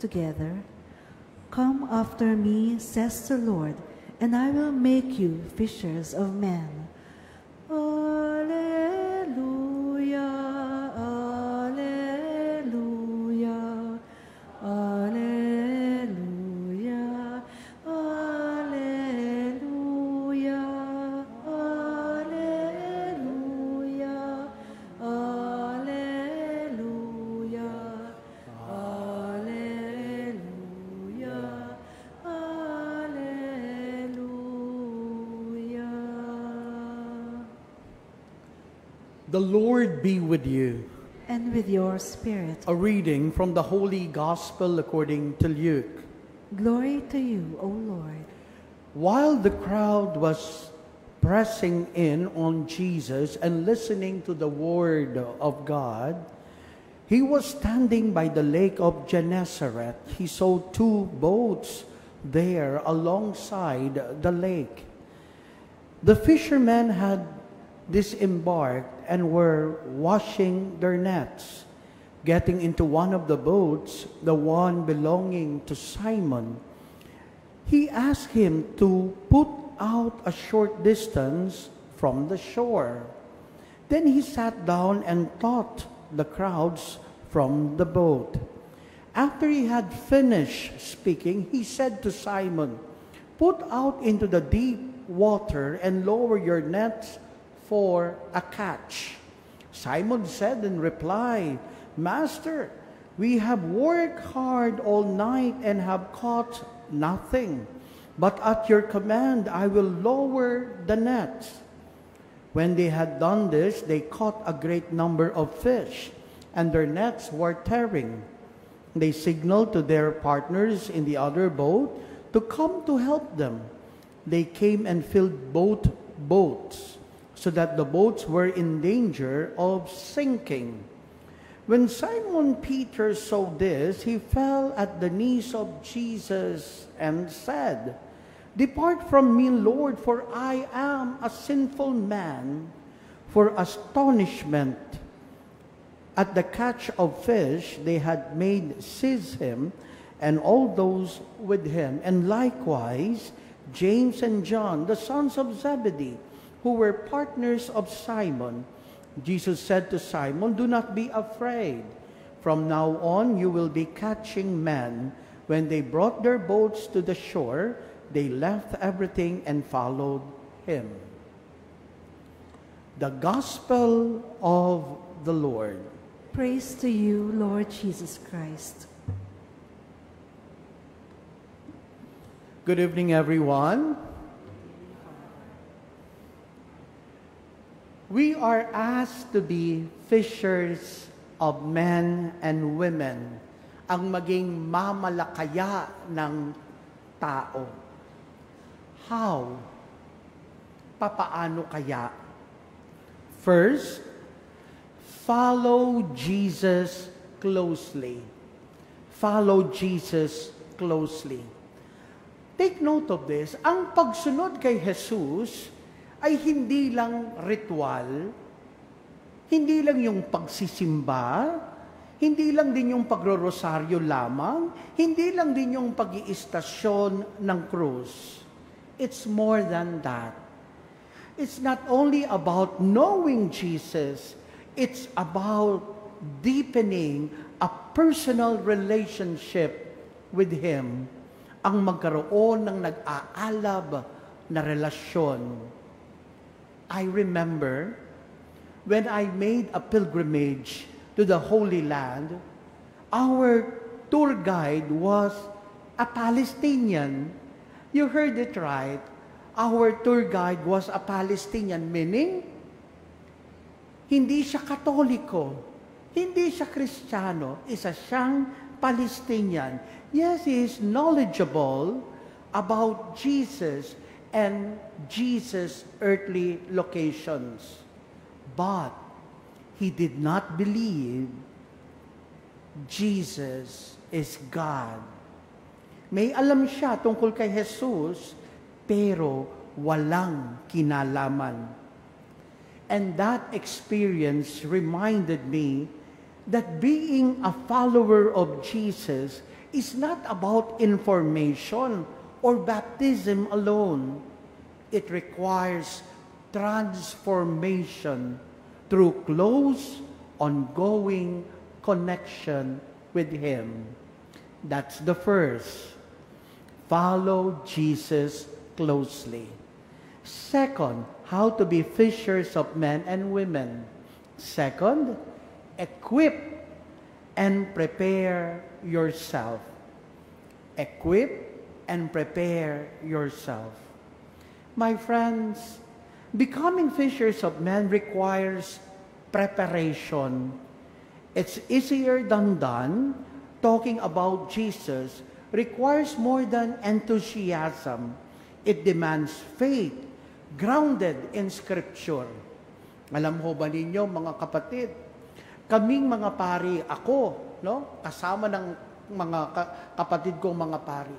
together? Come after me, says the Lord, and I will make you fishers of men. Alleluia, alleluia, alleluia, alleluia, alleluia, alleluia, alleluia, alleluia. The Lord be with you. And with your spirit. A reading from the Holy Gospel according to Luke. Glory to you, O Lord. While the crowd was pressing in on Jesus and listening to the word of God, he was standing by the lake of Gennesaret. He saw two boats there alongside the lake. The fishermen had disembarked and were washing their nets. Getting into one of the boats, the one belonging to Simon, he asked him to put out a short distance from the shore. Then he sat down and taught the crowds from the boat. After he had finished speaking, he said to Simon, "Put out into the deep water and lower your nets for a catch." Simon said in reply, "Master, we have worked hard all night and have caught nothing. But at your command, I will lower the nets." When they had done this, they caught a great number of fish, and their nets were tearing. They signaled to their partners in the other boat to come to help them. They came and filled both boats, so that the boats were in danger of sinking. When Simon Peter saw this, he fell at the knees of Jesus and said, "Depart from me, Lord, for I am a sinful man." For astonishment at the catch of fish they had made seize him and all those with him, and likewise James and John, the sons of Zebedee, who were partners of Simon. Jesus said to Simon, "Do not be afraid. From now on you will be catching men." When they brought their boats to the shore, they left everything and followed him. The Gospel of the Lord. Praise to you, Lord Jesus Christ. Good evening, everyone. We are asked to be fishers of men and women, ang maging mamalakaya ng tao. How? Papaano kaya? First, follow Jesus closely. Follow Jesus closely. Take note of this. Ang pagsunod kay Jesus ay hindi lang ritual, hindi lang yung pagsisimba, hindi lang din yung pagrorosaryo lamang, hindi lang din yung pag-iistasyon ng krus. It's more than that. It's not only about knowing Jesus, it's about deepening a personal relationship with Him, ang magkaroon ng nag-aalab na relasyon. I remember when I made a pilgrimage to the Holy Land, our tour guide was a Palestinian. You heard it right. Our tour guide was a Palestinian, meaning hindi siya Katoliko, hindi siya Kristiyano, isa siyang Palestinian. Yes, he is knowledgeable about Jesus and Jesus' earthly locations. But he did not believe Jesus is God. May alam siya tungkol kay Jesus, pero walang kinalaman. And that experience reminded me that being a follower of Jesus is not about information or baptism alone. It requires transformation through close, ongoing connection with Him. That's the first. Follow Jesus closely. Second, how to be fishers of men and women. Second, equip and prepare yourself. Equip and prepare yourself. My friends, becoming fishers of men requires preparation. It's easier than done. Talking about Jesus requires more than enthusiasm. It demands faith, grounded in Scripture. Alam ho ba ninyo, mga kapatid, kaming mga pari, ako, no, kasama ng mga kapatid kong mga pari,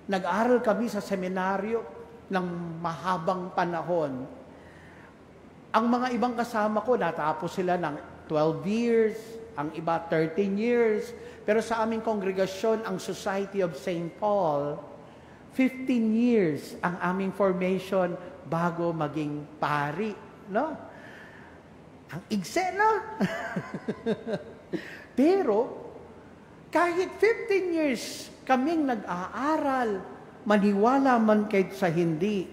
nag-aral kami sa seminaryo ng mahabang panahon. Ang mga ibang kasama ko, natapos sila ng 12 years, ang iba 13 years. Pero sa aming kongregasyon, ang Society of St. Paul, 15 years ang aming formation bago maging pari. No? Ang igse, no? Pero, kahit 15 years kaming nag-aaral, maniwala man kahit sa hindi,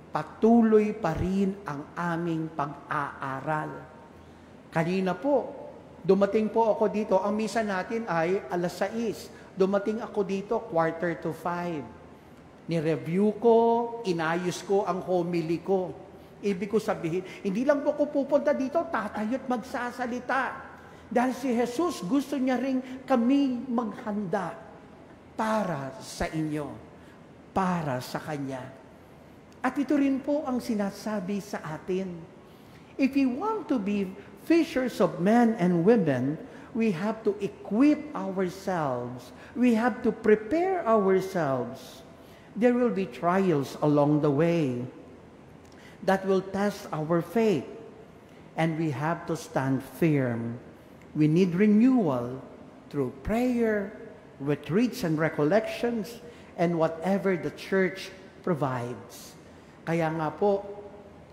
patuloy pa rin ang aming pag-aaral. Kanina po, dumating po ako dito, ang misa natin ay 6:00. Dumating ako dito 4:45. Ni-review ko, inayos ko ang homily ko. Ibig ko sabihin, hindi lang po ako pupunta dito, tatayo't magsasalita. Dahil si Jesus gusto niya rin kami maghanda para sa inyo, para sa Kanya. At ito rin po ang sinasabi sa atin. If we want to be fishers of men and women, we have to equip ourselves. We have to prepare ourselves. There will be trials along the way that will test our faith, and we have to stand firm. We need renewal through prayer, retreats and recollections, and whatever the church provides. Kaya nga po,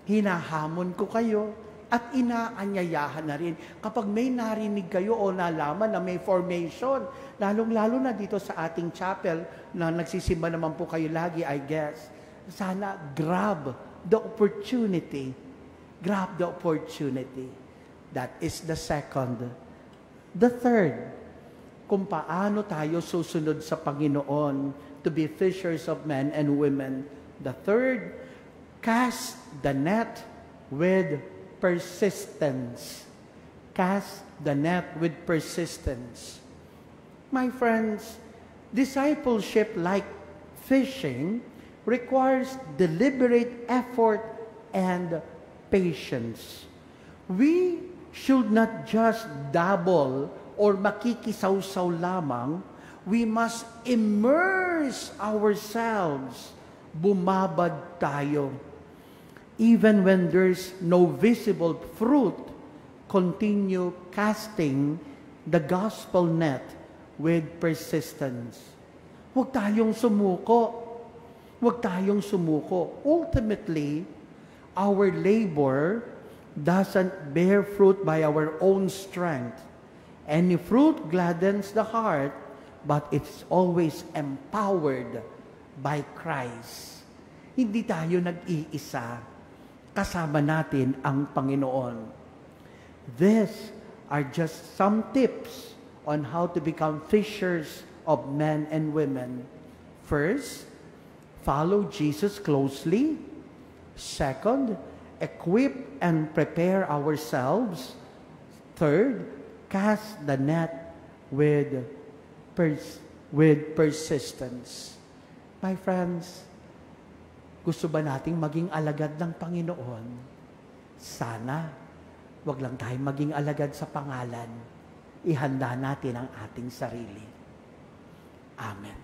hinahamon ko kayo at inaanyayahan na rin. Kapag may narinig kayo o nalaman na may formation, lalong-lalo na dito sa ating chapel, na nagsisimba naman po kayo lagi, I guess, sana grab the opportunity. Grab the opportunity. That is the second. The third, kung paano tayo susunod sa Panginoon to be fishers of men and women. The third, cast the net with persistence. Cast the net with persistence. My friends, discipleship, like fishing, requires deliberate effort and patience. We should not just dabble or makikisaw-saw lamang. We must immerse ourselves. Bumabad tayo. Even when there's no visible fruit, continue casting the gospel net with persistence. Huwag tayong sumuko. Huwag tayong sumuko. Ultimately, our labor doesn't bear fruit by our own strength. Any fruit gladdens the heart, but it's always empowered by Christ. Hindi tayo nag-iisa. Kasama natin ang Panginoon. These are just some tips on how to become fishers of men and women. First, follow Jesus closely. Second, equip and prepare ourselves. Third, cast the net with persistence. My friends, gusto ba nating maging alagad ng Panginoon? Sana, wag lang tayo maging alagad sa pangalan. Ihanda natin ang ating sarili. Amen.